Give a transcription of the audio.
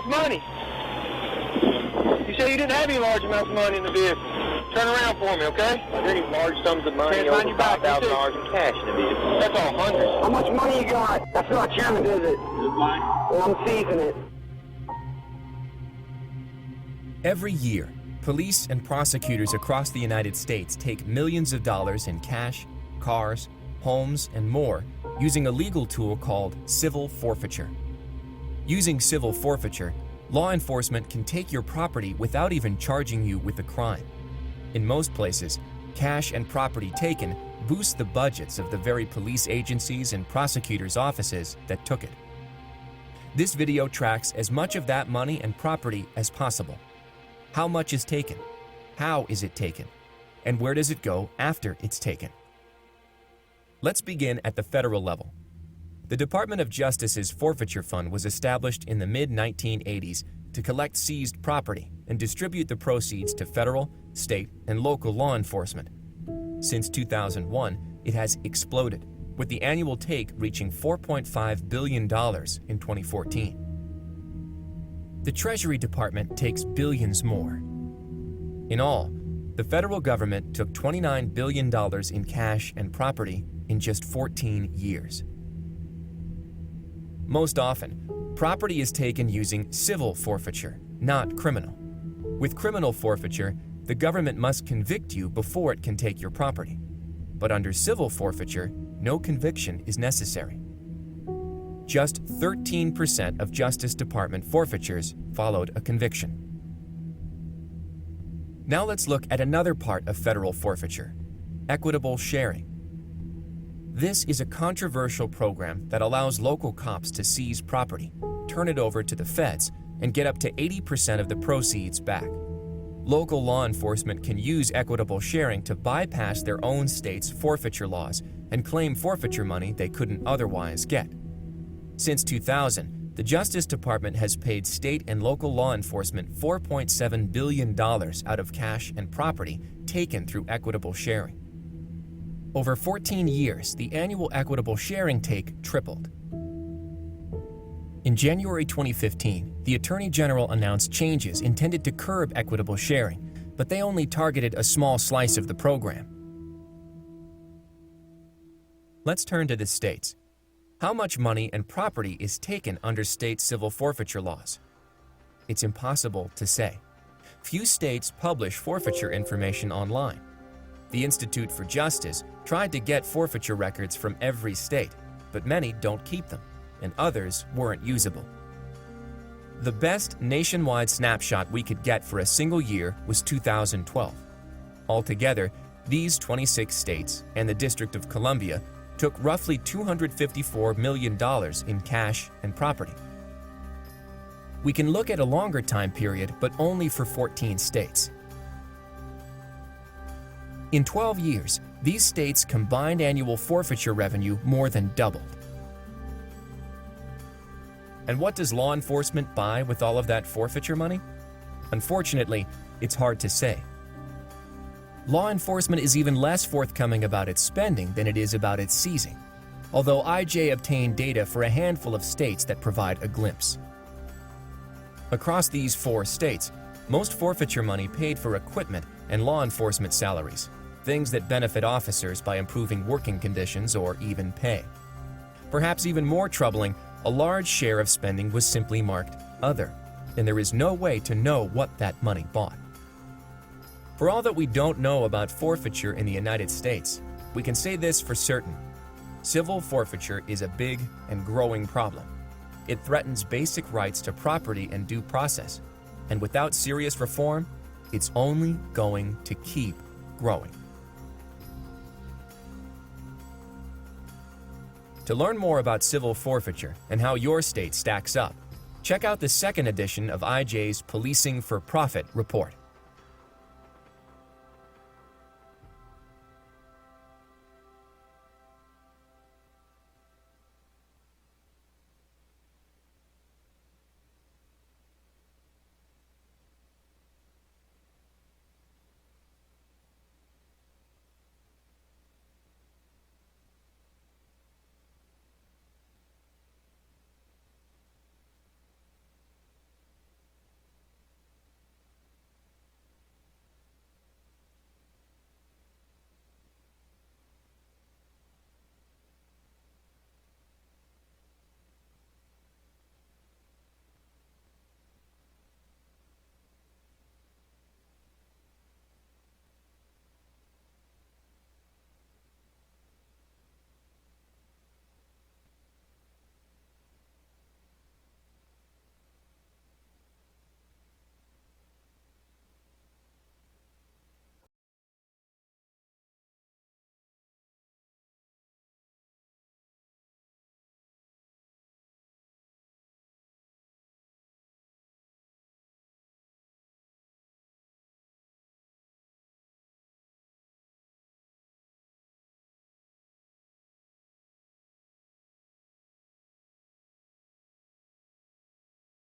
enough money. You said you didn't have any large amounts of money in the vehicle. Turn around for me, okay? Are there any large sums of money over $5,000 in cash in the vehicle? That's all, hundreds. How much money you got? That's not chairman, is it? Well, I'm seizing it. Every year, police and prosecutors across the United States take millions of dollars in cash, cars, homes, and more using a legal tool called civil forfeiture. Using civil forfeiture, law enforcement can take your property without even charging you with a crime. In most places, cash and property taken boost the budgets of the very police agencies and prosecutors' offices that took it. This video tracks as much of that money and property as possible. How much is taken? How is it taken? And where does it go after it's taken? Let's begin at the federal level. The Department of Justice's Forfeiture Fund was established in the mid-1980s to collect seized property and distribute the proceeds to federal, state, and local law enforcement. Since 2001, it has exploded, with the annual take reaching $4.5 billion in 2014. The Treasury Department takes billions more. In all, the federal government took $29 billion in cash and property in just 14 years. Most often, property is taken using civil forfeiture, not criminal. With criminal forfeiture, the government must convict you before it can take your property. But under civil forfeiture, no conviction is necessary. Just 13% of Justice Department forfeitures followed a conviction. Now let's look at another part of federal forfeiture: equitable sharing. This is a controversial program that allows local cops to seize property, turn it over to the feds, and get up to 80% of the proceeds back. Local law enforcement can use equitable sharing to bypass their own state's forfeiture laws and claim forfeiture money they couldn't otherwise get. Since 2000, the Justice Department has paid state and local law enforcement $4.7 billion out of cash and property taken through equitable sharing. Over 14 years, the annual equitable sharing take tripled. In January 2015, the Attorney General announced changes intended to curb equitable sharing, but they only targeted a small slice of the program. Let's turn to the states. How much money and property is taken under state civil forfeiture laws? It's impossible to say. Few states publish forfeiture information online. The Institute for Justice tried to get forfeiture records from every state, but many don't keep them, and others weren't usable. The best nationwide snapshot we could get for a single year was 2012. Altogether, these 26 states and the District of Columbia took roughly $254 million in cash and property. We can look at a longer time period, but only for 14 states. In 12 years, these states' combined annual forfeiture revenue more than doubled. And what does law enforcement buy with all of that forfeiture money? Unfortunately, it's hard to say. Law enforcement is even less forthcoming about its spending than it is about its seizing, although IJ obtained data for a handful of states that provide a glimpse. Across these 4 states, most forfeiture money paid for equipment and law enforcement salaries, things that benefit officers by improving working conditions or even pay. Perhaps even more troubling, a large share of spending was simply marked "other," and there is no way to know what that money bought. For all that we don't know about forfeiture in the United States, we can say this for certain: civil forfeiture is a big and growing problem. It threatens basic rights to property and due process, and without serious reform, it's only going to keep growing. To learn more about civil forfeiture and how your state stacks up, check out the second edition of IJ's Policing for Profit report.